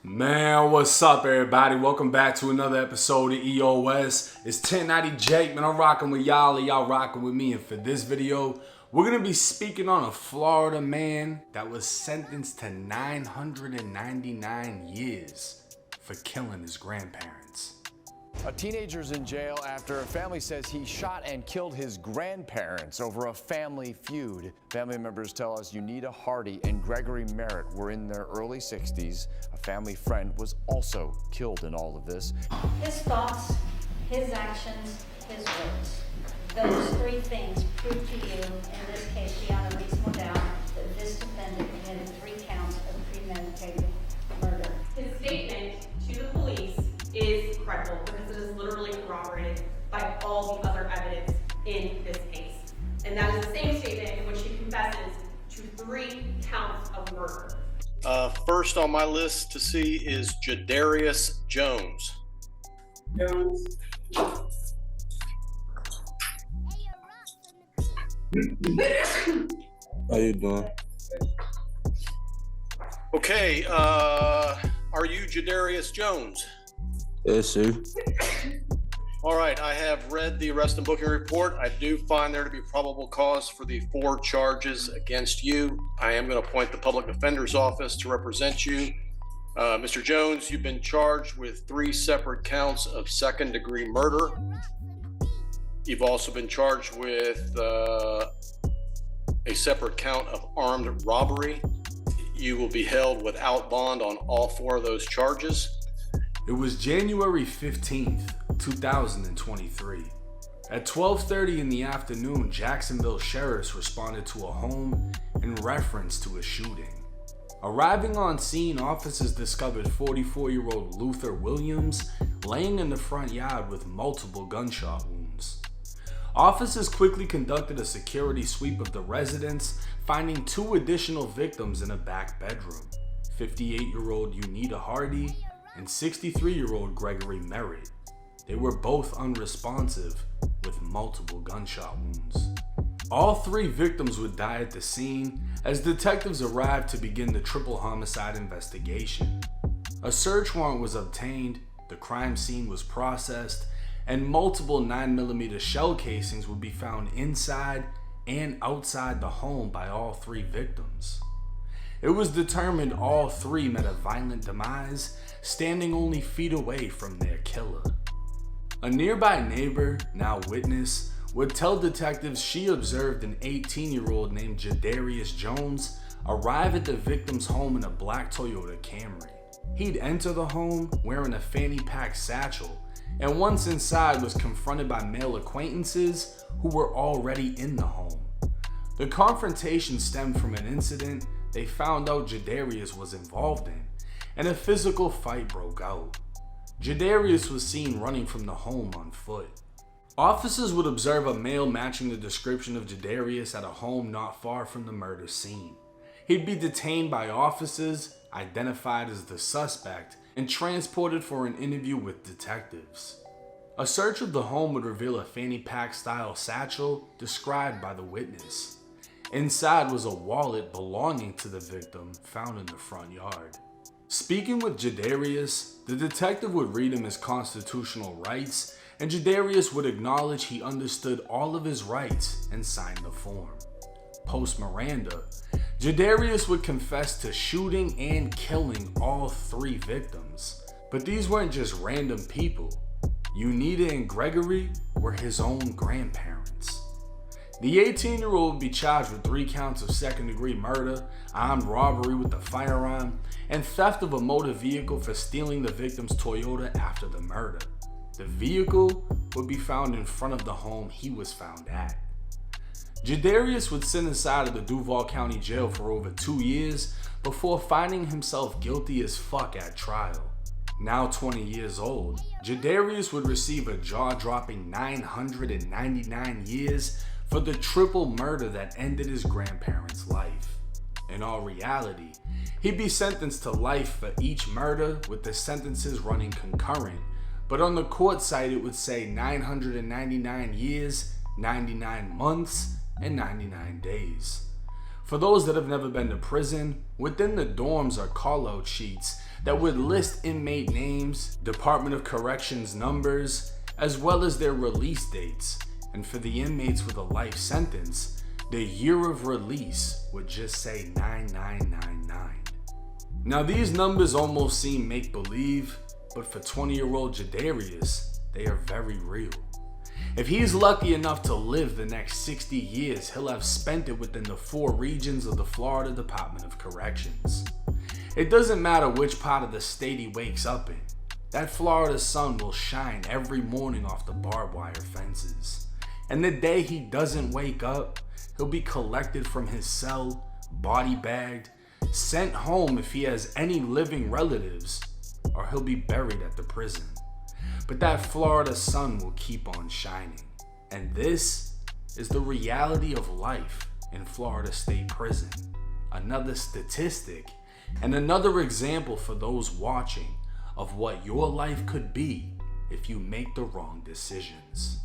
Man, what's up, everybody? Welcome back to another episode of EOS. It's 1090 Jake, man. I'm rocking with y'all, and y'all rocking with me. And for this video, we're gonna be speaking on a Florida man that was sentenced to 999 years for killing his grandparents. A teenager's in jail after a family says he shot and killed his grandparents over a family feud. Family members tell us Unita Hardy and Gregory Merritt were in their early 60s. A family friend was also killed in all of this. His thoughts, his actions, his words. Those three things prove to you, in this case, beyond a reasonable doubt, that this defendant committed 3 counts of premeditated murder. His statement to the police is credible because it is literally corroborated by all the other evidence in this case. And that is the same statement in which he confesses to 3 counts of murder. First on my list to see is Jadarius Jones. How you doing? Okay, are you Jadarius Jones? Yes, sir. All right, I have read the arrest and booking report. I do find there to be probable cause for the 4 charges against you. I am going to appoint the public defender's office to represent you. Mr. Jones, you've been charged with 3 separate counts of second-degree murder. You've also been charged with a separate count of armed robbery. You will be held without bond on all 4 of those charges. It was January 15th, 2023. At 12:30 in the afternoon, Jacksonville sheriffs responded to a home in reference to a shooting. Arriving on scene, officers discovered 44-year-old Luther Williams laying in the front yard with multiple gunshot wounds. Officers quickly conducted a security sweep of the residence, finding 2 additional victims in a back bedroom, 58-year-old Unita Hardy and 63-year-old Gregory Merritt. They were both unresponsive with multiple gunshot wounds. All 3 victims would die at the scene as detectives arrived to begin the triple homicide investigation. A search warrant was obtained, the crime scene was processed, and multiple 9mm shell casings would be found inside and outside the home by all 3 victims. It was determined all 3 met a violent demise, standing only feet away from their killer. A nearby neighbor, now witness, would tell detectives she observed an 18-year-old named Jadarius Jones arrive at the victim's home in a black Toyota Camry. He'd enter the home wearing a fanny pack satchel, and once inside was confronted by male acquaintances who were already in the home. The confrontation stemmed from an incident they found out Jadarius was involved in, and a physical fight broke out. Jadarius was seen running from the home on foot. Officers would observe a male matching the description of Jadarius at a home not far from the murder scene. He'd be detained by officers, identified as the suspect, and transported for an interview with detectives. A search of the home would reveal a fanny pack style satchel described by the witness. Inside was a wallet belonging to the victim found in the front yard. Speaking with Jadarius, the detective would read him his constitutional rights, and Jadarius would acknowledge he understood all of his rights and signed the form. Post Miranda, Jadarius would confess to shooting and killing all 3 victims. But these weren't just random people. Unita and Gregory were his own grandparents. The 18-year-old would be charged with 3 counts of second-degree murder, armed robbery with a firearm, and theft of a motor vehicle for stealing the victim's Toyota after the murder. The vehicle would be found in front of the home he was found at. Jadarius would sit inside of the Duval County Jail for over 2 years before finding himself guilty as fuck at trial. Now 20 years old, Jadarius would receive a jaw-dropping 999 years for the triple murder that ended his grandparents' life. In all reality, he'd be sentenced to life for each murder, with the sentences running concurrent, but on the court site it would say 999 years, 99 months, and 99 days. For those that have never been to prison, within the dorms are call-out sheets that would list inmate names, Department of Corrections numbers, as well as their release dates. And for the inmates with a life sentence, the year of release would just say 9999. Now these numbers almost seem make-believe, but for 20-year-old Jadarius, they are very real. If he's lucky enough to live the next 60 years, he'll have spent it within the 4 regions of the Florida Department of Corrections. It doesn't matter which part of the state he wakes up in. That Florida sun will shine every morning off the barbed wire fences. And the day he doesn't wake up, he'll be collected from his cell, body bagged, sent home if he has any living relatives, or he'll be buried at the prison. But that Florida sun will keep on shining. And this is the reality of life in Florida State Prison. Another statistic and another example for those watching of what your life could be if you make the wrong decisions.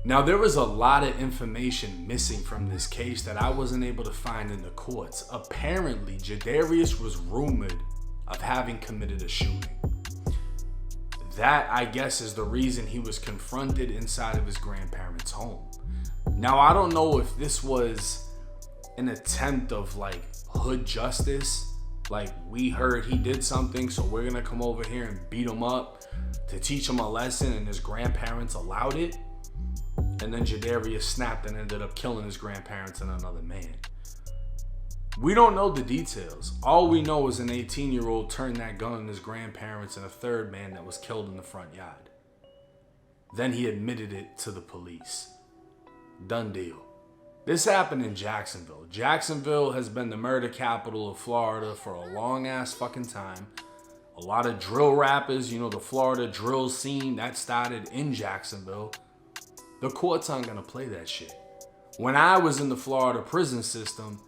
Now, there was a lot of information missing from this case that I wasn't able to find in the courts. Apparently, Jadarius was rumored of having committed a shooting. That, I guess, is the reason he was confronted inside of his grandparents' home. Now, I don't know if this was an attempt of like hood justice. Like, we heard he did something, so we're gonna come over here and beat him up to teach him a lesson, and his grandparents allowed it. And then Jadarius snapped and ended up killing his grandparents and another man. We don't know the details. All we know is an 18-year-old turned that gun on his grandparents and a third man that was killed in the front yard. Then he admitted it to the police. Done deal. This happened in Jacksonville. Jacksonville has been the murder capital of Florida for a long ass fucking time. A lot of drill rappers, you know, the Florida drill scene, that started in Jacksonville. The courts aren't gonna play that shit. When I was in the Florida prison system,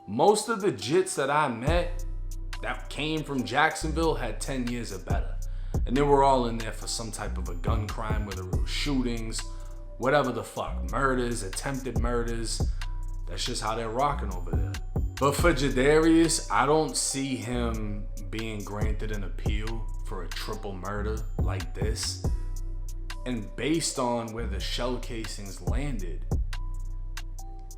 most of the jits that I met that came from Jacksonville had 10 years or better. And they were all in there for some type of a gun crime, whether it was shootings, whatever the fuck, murders, attempted murders. That's just how they're rocking over there. But for Jadarius, I don't see him being granted an appeal for a triple murder like this. And based on where the shell casings landed,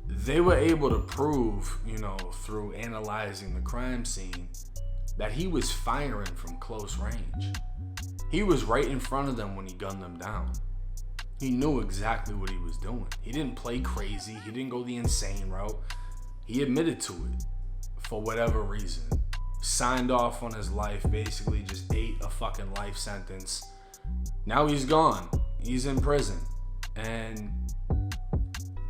they were able to prove, you know, through analyzing the crime scene, that he was firing from close range. He was right in front of them when he gunned them down. He knew exactly what he was doing. He didn't play crazy. He didn't go the insane route. He admitted to it for whatever reason. Signed off on his life, basically just ate a fucking life sentence. Now he's gone. He's in prison. And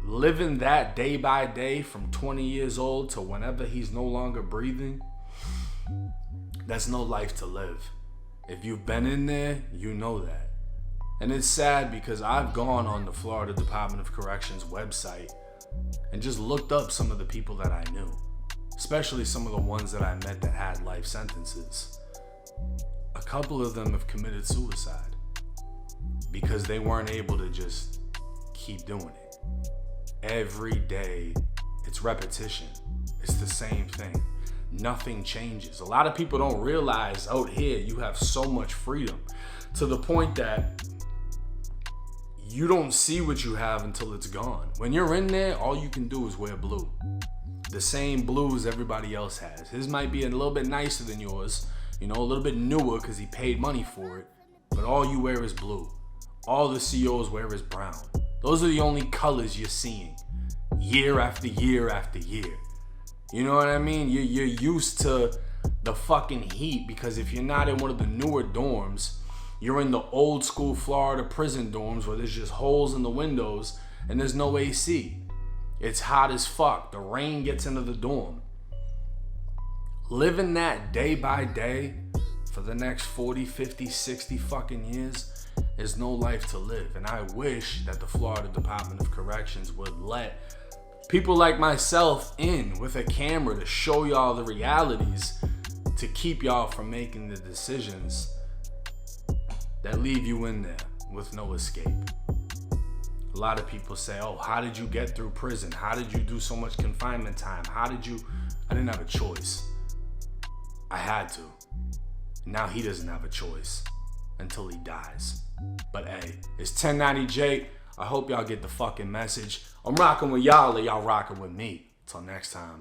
living that day by day from 20 years old to whenever he's no longer breathing, that's no life to live. If you've been in there, you know that. And it's sad because I've gone on the Florida Department of Corrections website and just looked up some of the people that I knew, especially some of the ones that I met that had life sentences. A couple of them have committed suicide because they weren't able to just keep doing it. Every day, it's repetition. It's the same thing. Nothing changes. A lot of people don't realize out here you have so much freedom to the point that you don't see what you have until it's gone. When you're in there, all you can do is wear blue. The same blue as everybody else has. His might be a little bit nicer than yours, you know, a little bit newer because he paid money for it, but all you wear is blue. All the COs wear is brown. Those are the only colors you're seeing year after year after year. You know what I mean? You're used to the fucking heat because if you're not in one of the newer dorms, you're in the old school Florida prison dorms where there's just holes in the windows and there's no AC. It's hot as fuck. The rain gets into the dorm. Living that day by day for the next 40, 50, 60 fucking years is no life to live. And I wish that the Florida Department of Corrections would let people like myself in with a camera to show y'all the realities, to keep y'all from making the decisions that leave you in there with no escape. A lot of people say, oh, how did you get through prison? How did you do so much confinement time? I didn't have a choice. I had to. And now he doesn't have a choice until he dies. But hey, it's 1090J. I hope y'all get the fucking message. I'm rocking with y'all or y'all rocking with me. Till next time.